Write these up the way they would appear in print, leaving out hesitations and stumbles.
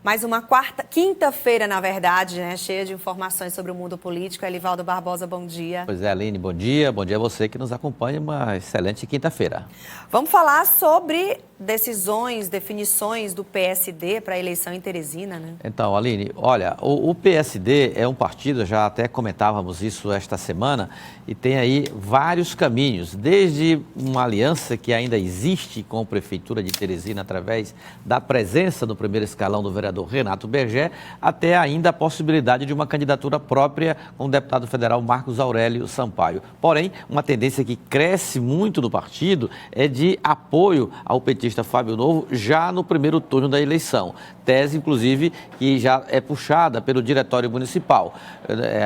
Mais uma quinta-feira, na verdade, né? Cheia de informações sobre o mundo político. Elivaldo Barbosa, bom dia. Pois é, Aline, bom dia. Bom dia a você que nos acompanha. Uma excelente quinta-feira. Vamos falar sobre decisões, definições do PSD para a eleição em Teresina, né? Então, Aline, olha, o PSD é um partido, já até comentávamos isso esta semana, e tem aí vários caminhos, desde uma aliança que ainda existe com a Prefeitura de Teresina através da presença no primeiro escalão do vereador Renato Berger, até ainda a possibilidade de uma candidatura própria com o deputado federal Marcos Aurélio Sampaio. Porém, uma tendência que cresce muito no partido é de apoio ao petista Fábio Novo já no primeiro turno da eleição. Tese, inclusive, que já é puxada pelo Diretório Municipal.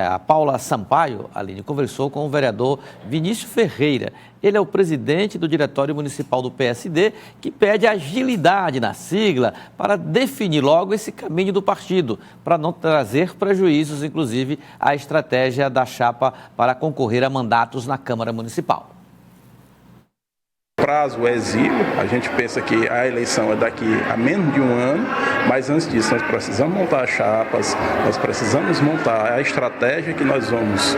A Paula Sampaio, Aline, conversou com o vereador Vinícius Ferreira. Ele é o presidente do Diretório Municipal do PSD, que pede agilidade na sigla para definir logo esse caminho do partido, para não trazer prejuízos, inclusive, à estratégia da chapa para concorrer a mandatos na Câmara Municipal. O prazo é exíguo, a gente pensa que a eleição é daqui a menos de um ano, mas antes disso nós precisamos montar as chapas, nós precisamos montar a estratégia que nós vamos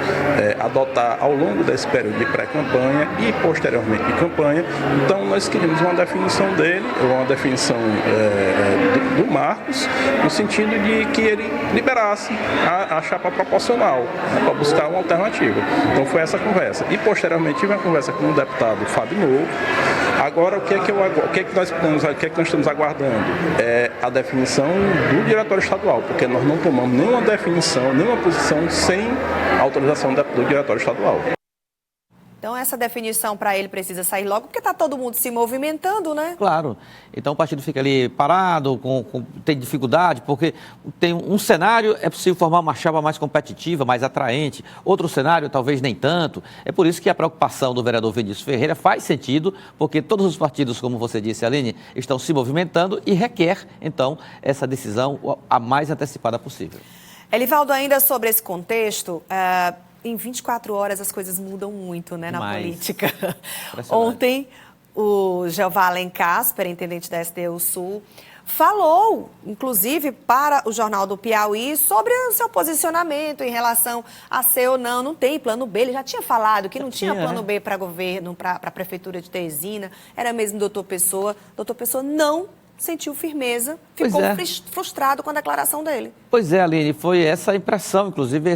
adotar ao longo desse período de pré-campanha e posteriormente de campanha. Então nós queríamos uma definição dele, uma definição do Marcos, no sentido de que ele liberasse a chapa proporcional, para buscar uma alternativa. Então foi essa conversa. E posteriormente tive uma conversa com o deputado Fábio Novo. Agora, o que é que nós estamos aguardando? É a definição do Diretório Estadual, porque nós não tomamos nenhuma definição, nenhuma posição sem autorização do Diretório Estadual. Então, essa definição para ele precisa sair logo, porque está todo mundo se movimentando, né? Claro. Então, o partido fica ali parado, tem dificuldade, porque tem um cenário, é possível formar uma chapa mais competitiva, mais atraente. Outro cenário, talvez nem tanto. É por isso que a preocupação do vereador Vinícius Ferreira faz sentido, porque todos os partidos, como você disse, Aline, estão se movimentando e requer, então, essa decisão a mais antecipada possível. Elivaldo, ainda sobre esse contexto... Em 24 horas as coisas mudam muito, né, na política. Ontem, o Jeová Alencar, superintendente da SDU Sul, falou, inclusive, para o Jornal do Piauí sobre o seu posicionamento em relação a ser ou não. Não tem plano B. Ele já tinha falado que não tinha plano B para governo, para a Prefeitura de Teresina. Era mesmo doutor Pessoa. Doutor Pessoa não sentiu firmeza, ficou frustrado com a declaração dele. Pois é, Aline, foi essa impressão, inclusive,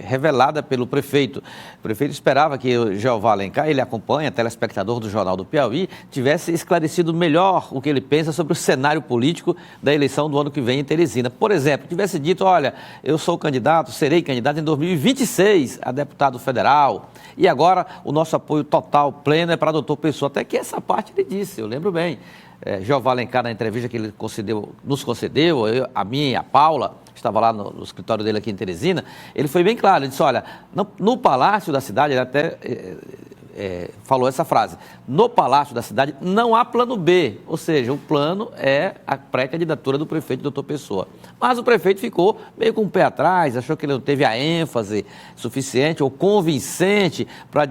revelada pelo prefeito. O prefeito esperava que o Jeová Alencar, ele acompanha, telespectador do Jornal do Piauí, tivesse esclarecido melhor o que ele pensa sobre o cenário político da eleição do ano que vem em Teresina. Por exemplo, tivesse dito, olha, eu sou candidato, serei candidato em 2026 a deputado federal, e agora o nosso apoio total, pleno, é para doutor Pessoa. Até que essa parte ele disse, eu lembro bem. Jeová Alencar, na entrevista que ele nos concedeu, a mim e a Paula, estava lá no escritório dele aqui em Teresina, ele foi bem claro, ele disse, olha, no Palácio da Cidade, ele até falou essa frase, no Palácio da Cidade não há plano B, ou seja, o plano é a pré-candidatura do prefeito doutor Pessoa. Mas o prefeito ficou meio com o pé atrás, achou que ele não teve a ênfase suficiente ou convincente para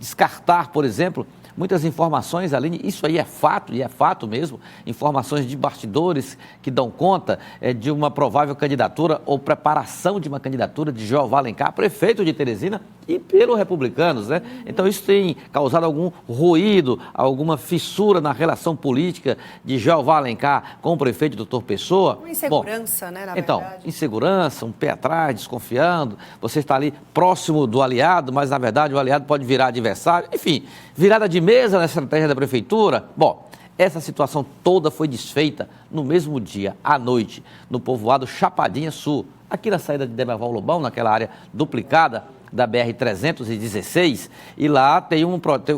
descartar, por exemplo, muitas informações, Aline, isso aí é fato, e é fato mesmo, informações de bastidores que dão conta de uma provável candidatura ou preparação de uma candidatura de Jeová Alencar, prefeito de Teresina, e pelos republicanos, né? Então isso tem causado algum ruído, alguma fissura na relação política de Jeová Alencar com o prefeito doutor Pessoa. Uma insegurança, né, na então, verdade. Insegurança, um pé atrás, desconfiando, você está ali próximo do aliado, mas na verdade o aliado pode virar adversário, enfim, virada de mesa na estratégia da prefeitura. Bom, essa situação toda foi desfeita no mesmo dia, à noite, no povoado Chapadinha Sul, aqui na saída de Demerval Lobão, naquela área duplicada da BR-316, e lá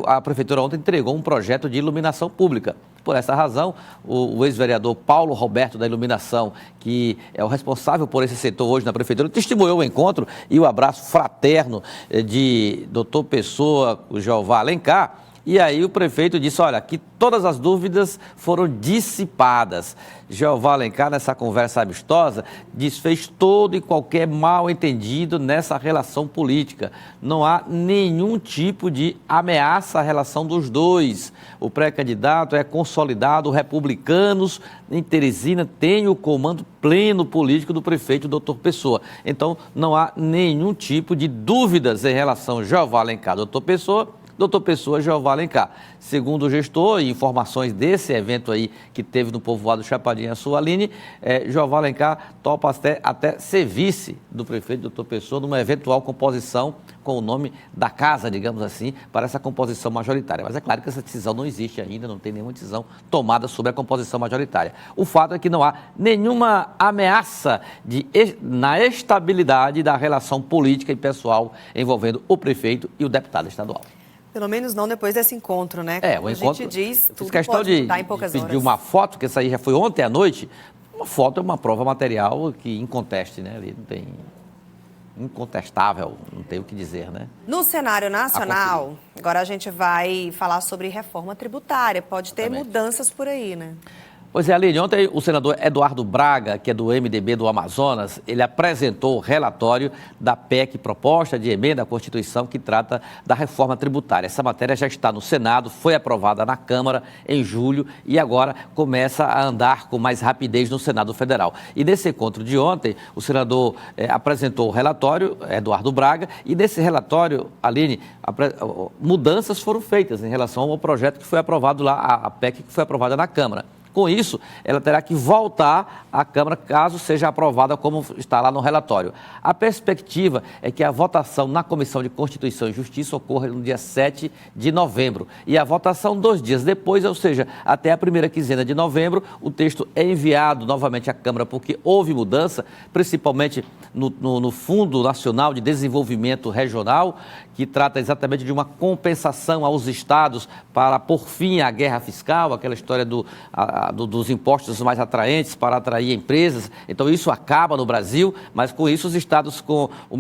a prefeitura ontem entregou um projeto de iluminação pública. Por essa razão, o ex-vereador Paulo Roberto da Iluminação, que é o responsável por esse setor hoje na prefeitura, testemunhou o encontro e o abraço fraterno de doutor Pessoa, o Jeová Alencar, E aí o prefeito disse, olha, que todas as dúvidas foram dissipadas. Jeová Alencar, nessa conversa amistosa, desfez todo e qualquer mal-entendido nessa relação política. Não há nenhum tipo de ameaça à relação dos dois. O pré-candidato é consolidado, republicanos em Teresina tem o comando pleno político do prefeito Dr. Pessoa. Então, não há nenhum tipo de dúvidas em relação a Jeová Alencar, Dr. Pessoa, Jeová Alencar. Segundo o gestor e informações desse evento aí que teve no povoado Chapadinha Sul, Aline, Jeová Alencar topa até ser vice do prefeito Dr. Pessoa numa eventual composição com o nome da casa, digamos assim, para essa composição majoritária. Mas é claro que essa decisão não existe ainda, não tem nenhuma decisão tomada sobre a composição majoritária. O fato é que não há nenhuma ameaça na estabilidade da relação política e pessoal envolvendo o prefeito e o deputado estadual. Pelo menos não depois desse encontro, né? O encontro, a gente diz, tudo questão pode mudar em poucas horas. Pedir uma foto, que essa aí já foi ontem à noite, uma foto é uma prova material que inconteste, né? Ali não tem... incontestável, não tem o que dizer, né? No cenário nacional, agora a gente vai falar sobre reforma tributária. Pode ter mudanças por aí, né? Pois é, Aline, ontem o senador Eduardo Braga, que é do MDB do Amazonas, ele apresentou o relatório da PEC, proposta de emenda à Constituição, que trata da reforma tributária. Essa matéria já está no Senado, foi aprovada na Câmara em julho e agora começa a andar com mais rapidez no Senado Federal. E nesse encontro de ontem, o senador apresentou o relatório, Eduardo Braga, e nesse relatório, Aline, mudanças foram feitas em relação ao projeto que foi aprovado lá, a PEC que foi aprovada na Câmara. Com isso, ela terá que voltar à Câmara caso seja aprovada como está lá no relatório. A perspectiva é que a votação na Comissão de Constituição e Justiça ocorra no dia 7 de novembro. E a votação 2 dias depois, ou seja, até a primeira quinzena de novembro, o texto é enviado novamente à Câmara porque houve mudança, principalmente no Fundo Nacional de Desenvolvimento Regional, que trata exatamente de uma compensação aos estados para pôr fim à guerra fiscal, aquela história dos impostos mais atraentes para atrair empresas. Então, isso acaba no Brasil, mas com isso os estados com o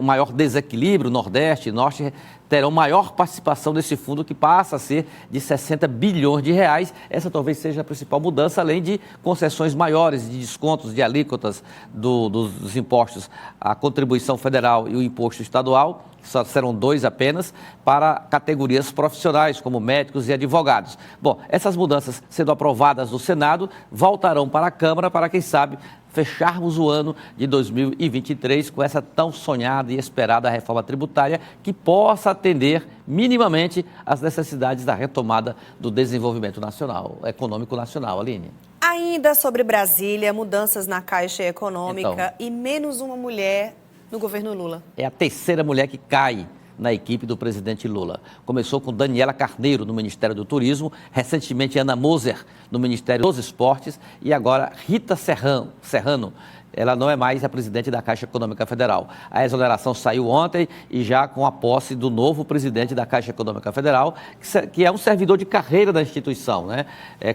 maior desequilíbrio, Nordeste e Norte, terão maior participação desse fundo, que passa a ser de 60 bilhões de reais. Essa talvez seja a principal mudança, além de concessões maiores, de descontos de alíquotas dos impostos, a contribuição federal e o imposto estadual, que só serão 2 apenas, para categorias profissionais, como médicos e advogados. Bom, essas mudanças sendo aprovadas no Senado, voltarão para a Câmara para, quem sabe, fecharmos o ano de 2023 com essa tão sonhada e esperada reforma tributária que possa atender minimamente às necessidades da retomada do desenvolvimento nacional, econômico nacional. Aline. Ainda sobre Brasília, mudanças na Caixa Econômica e menos uma mulher no governo Lula. É a terceira mulher que cai na equipe do presidente Lula. Começou com Daniela Carneiro, no Ministério do Turismo, recentemente Ana Moser, no Ministério dos Esportes, e agora Rita Serrano. Ela não é mais a presidente da Caixa Econômica Federal. A exoneração saiu ontem e já com a posse do novo presidente da Caixa Econômica Federal, que é um servidor de carreira da instituição, né?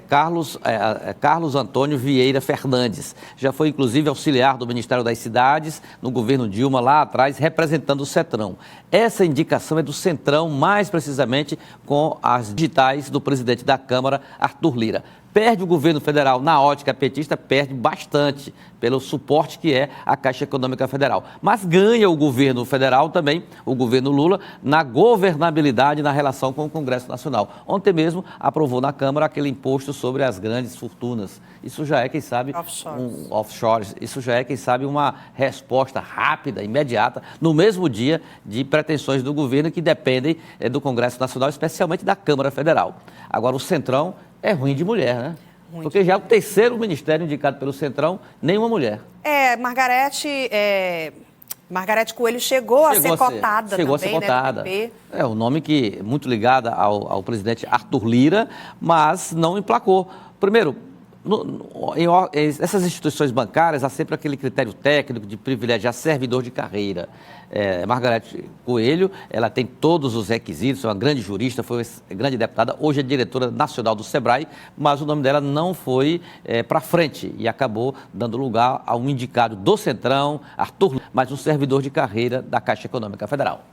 Carlos Antônio Vieira Fernandes. Já foi, inclusive, auxiliar do Ministério das Cidades, no governo Dilma, lá atrás, representando o Centrão. Essa indicação é do Centrão, mais precisamente com as digitais do presidente da Câmara, Arthur Lira. Perde o governo federal na ótica petista, perde bastante pelo suporte que é a Caixa Econômica Federal. Mas ganha o governo federal também, o governo Lula, na governabilidade na relação com o Congresso Nacional. Ontem mesmo aprovou na Câmara aquele imposto sobre as grandes fortunas. Isso já é, quem sabe, offshores. Isso já é, quem sabe, uma resposta rápida, imediata, no mesmo dia de pretensões do governo que dependem do Congresso Nacional, especialmente da Câmara Federal. Agora, o Centrão é ruim de mulher, né? Porque já é o terceiro ministério indicado pelo Centrão, nenhuma mulher. Margarete Coelho chegou a ser cotada também, chegou a ser cotada. É um nome que é muito ligado ao presidente Arthur Lira, mas não emplacou. Primeiro, essas instituições bancárias há sempre aquele critério técnico de privilegiar servidor de carreira. Margarete Coelho, ela tem todos os requisitos, é uma grande jurista, foi grande deputada, hoje é diretora nacional do Sebrae, mas o nome dela não foi para frente e acabou dando lugar a um indicado do Centrão, Arthur, mas um servidor de carreira da Caixa Econômica Federal.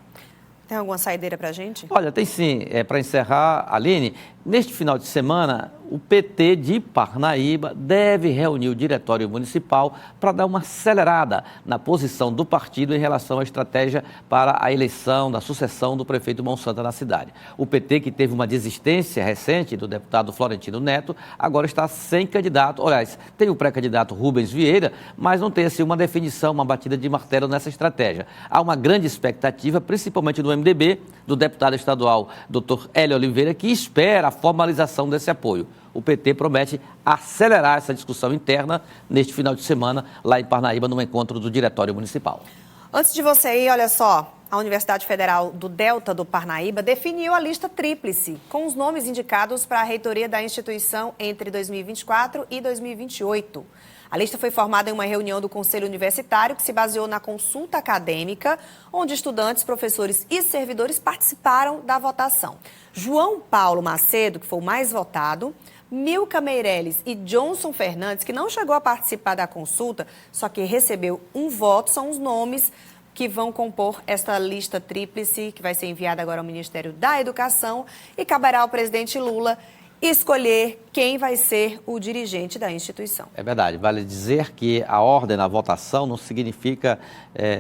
Tem alguma saideira para a gente? Olha, tem sim. Para encerrar, Aline, neste final de semana, o PT de Parnaíba deve reunir o Diretório Municipal para dar uma acelerada na posição do partido em relação à estratégia para a eleição da sucessão do prefeito Monsanto na cidade. O PT, que teve uma desistência recente do deputado Florentino Neto, agora está sem candidato. Aliás, tem o pré-candidato Rubens Vieira, mas não tem assim uma definição, uma batida de martelo nessa estratégia. Há uma grande expectativa, principalmente no MDB, do deputado estadual Dr. Hélio Oliveira, que espera a formalização desse apoio. O PT promete acelerar essa discussão interna neste final de semana, lá em Parnaíba, no encontro do Diretório Municipal. Antes de você ir, olha só, a Universidade Federal do Delta do Parnaíba definiu a lista tríplice, com os nomes indicados para a reitoria da instituição entre 2024 e 2028. A lista foi formada em uma reunião do Conselho Universitário que se baseou na consulta acadêmica, onde estudantes, professores e servidores participaram da votação. João Paulo Macedo, que foi o mais votado, Milka Meirelles e Johnson Fernandes, que não chegou a participar da consulta, só que recebeu um voto, são os nomes que vão compor esta lista tríplice, que vai ser enviada agora ao Ministério da Educação, e caberá ao presidente Lula escolher quem vai ser o dirigente da instituição. É verdade, vale dizer que a ordem na votação não significa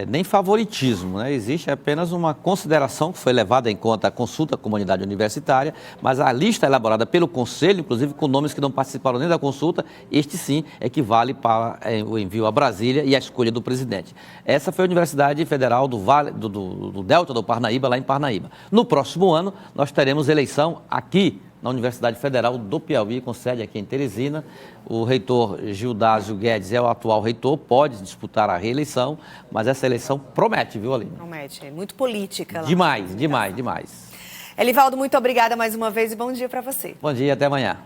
nem favoritismo, né? Existe apenas uma consideração que foi levada em conta a consulta à comunidade universitária, mas a lista elaborada pelo Conselho, inclusive com nomes que não participaram nem da consulta, este sim é que vale para o envio a Brasília e a escolha do presidente. Essa foi a Universidade Federal do Delta do Parnaíba, lá em Parnaíba. No próximo ano, nós teremos eleição aqui na Universidade Federal do Piauí, com sede aqui em Teresina. O reitor Gildásio Guedes é o atual reitor, pode disputar a reeleição, mas essa eleição promete, viu, Aline? Promete, é muito política lá. Demais. Elivaldo, muito obrigada mais uma vez e bom dia para você. Bom dia, até amanhã.